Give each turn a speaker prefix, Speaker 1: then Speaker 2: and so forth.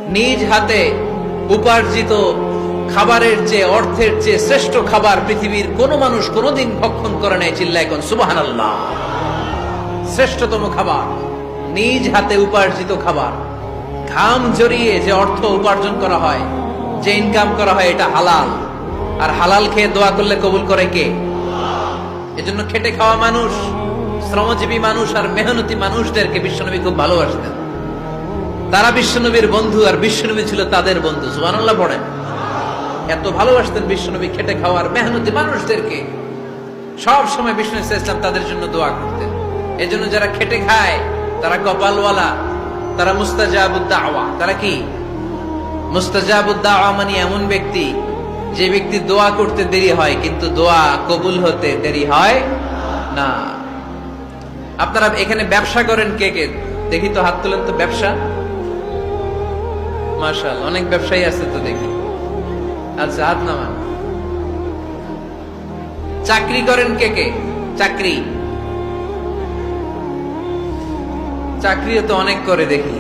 Speaker 1: নিজ হাতে উপার্জিত খাবারের চেয়ে, অর্থের চেয়ে শ্রেষ্ঠ খাবার পৃথিবীর কোন মানুষ কোনদিন ভক্ষণ করে নাই। চিল্লায় কোন সুবহানাল্লাহ। শ্রেষ্ঠতম খাবার, নিজ হাতে উপার্জিত খাবার, ঘাম জড়িয়ে যে অর্থ উপার্জন করা হয়, যে ইনকাম করা হয়, এটা হালাল। আর হালাল খেয়ে দোয়া করলে কবুল করে কে? এজন্য খেটে খাওয়া মানুষ, শ্রমজীবী মানুষ আর মেহনতি মানুষদেরকে বিশ্বনবী খুব ভালোবাসতেন। তারা বিশ্বনবীর বন্ধু আর বিশ্বনবী ছিল তাদের বন্ধু। সুবহানাল্লাহ পড়েন। এত ভালোবাসতেন বিশ্বনবী খেটে খাওয়ার মেহনতি মানুষদেরকে। সব সময় বিষ্ণু ইসলাম তাদের জন্য দোয়া করতেন। এজন্য যারা খেটে খায় তারা কপালওয়ালা, তারা মুস্তাজাবুদ দাওয়া। তারা কি? মুস্তাজাবুদ দাওয়া মানে এমন ব্যক্তি যে ব্যক্তি দোয়া করতে দেরি হয় কিন্তু দোয়া কবুল হতে দেরি হয় না। আপনারা এখানে ব্যবসা করেন কে কে? দেখি তো, হাত তুলেন তো। ব্যবসা, মাশাআল্লাহ, অনেক ব্যবসায়ী আছে তো দেখি। আচ্ছা, হাত নামান। চাকরি করেন কে কে? চাকরি, চাকরিও তো অনেক করে দেখি।